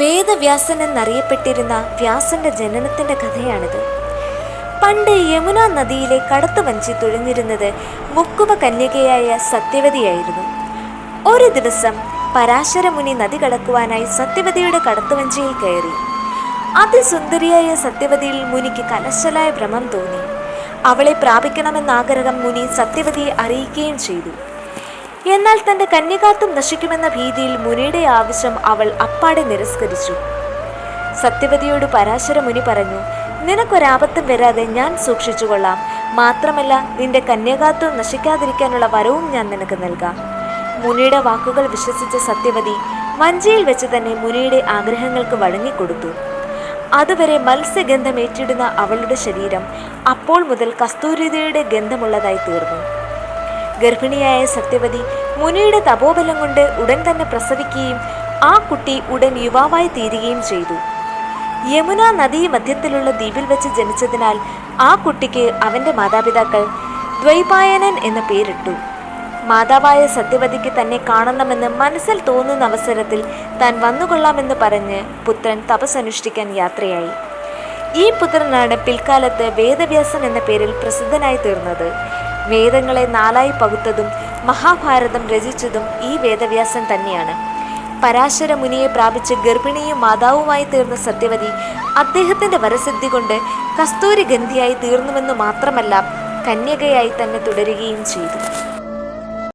വേദവ്യാസൻ എന്നറിയപ്പെട്ടിരുന്ന വ്യാസന്റെ ജനനത്തിന്റെ കഥയാണിത്. പണ്ട് യമുന നദിയിലെ കടത്തുവഞ്ചി തുഴഞ്ഞിരുന്നത് മുക്കുവ കന്യകയായ സത്യവതിയായിരുന്നു. ഒരു ദിവസം പരാശരമുനി നദി കടക്കുവാനായി സത്യവതിയുടെ കടത്തുവഞ്ചിയിൽ കയറി. അതിസുന്ദരിയായ സത്യവതിയിൽ മുനിക്ക് കലശലായ ഭ്രമം തോന്നി. അവളെ പ്രാപിക്കണമെന്ന ആഗ്രഹം മുനി സത്യവതിയെ അറിയിക്കുകയും ചെയ്തു. എന്നാൽ തന്റെ കന്യകാത്വം നശിക്കുമെന്ന ഭീതിയിൽ മുനിയുടെ ആവശ്യം അവൾ അപ്പാടെ നിരസ്കരിച്ചു. സത്യവതിയോട് പരാശര മുനി പറഞ്ഞു, നിനക്കൊരാപത്തും വരാതെ ഞാൻ സൂക്ഷിച്ചുകൊള്ളാം. മാത്രമല്ല, നിന്റെ കന്യകാത്വം നശിക്കാതിരിക്കാനുള്ള വരവും ഞാൻ നിനക്ക് നൽകാം. മുനിയുടെ വാക്കുകൾ വിശ്വസിച്ച സത്യവതി വഞ്ചിയിൽ വെച്ച് തന്നെ മുനിയുടെ ആഗ്രഹങ്ങൾക്ക് വഴങ്ങിക്കൊടുത്തു. അതുവരെ മത്സ്യഗന്ധം ഏറ്റിടുന്ന അവളുടെ ശരീരം അപ്പോൾ മുതൽ കസ്തൂരിതയുടെ ഗന്ധമുള്ളതായി തീർന്നു. ഗർഭിണിയായ സത്യവതി മുനിയുടെ തപോബലം കൊണ്ട് ഉടൻ തന്നെ പ്രസവിക്കുകയും ആ കുട്ടി ഉടൻ യുവാവായി തീരുകയും ചെയ്തു. യമുന നദീ മധ്യത്തിലുള്ള ദ്വീപിൽ വെച്ച് ജനിച്ചതിനാൽ ആ കുട്ടിക്ക് അവന്റെ മാതാപിതാക്കൾ ദ്വൈപായനൻ എന്ന പേരിട്ടു. മാതാവായ സത്യവതിക്ക് തന്നെ കാണണമെന്ന് മനസ്സിൽ തോന്നുന്ന അവസരത്തിൽ താൻ വന്നുകൊള്ളാമെന്ന് പറഞ്ഞ് പുത്രൻ തപസ്സനുഷ്ഠിക്കാൻ യാത്രയായി. ഈ പുത്രനാണ് പിൽക്കാലത്ത് വേദവ്യാസൻ എന്ന പേരിൽ പ്രസിദ്ധനായി തീർന്നത്. വേദങ്ങളെ 4 പകുത്തതും മഹാഭാരതം രചിച്ചതും ഈ വേദവ്യാസൻ തന്നെയാണ്. പരാശര മുനിയെ പ്രാപിച്ച് ഗർഭിണിയും മാതാവുമായി തീർന്ന സത്യവതി അദ്ദേഹത്തിന്റെ വരസിദ്ധി കൊണ്ട് കസ്തൂരി ഗന്ധിയായി തീർന്നുവെന്നു മാത്രമല്ല, കന്യകയായി തന്നെ തുടരുകയും ചെയ്തു.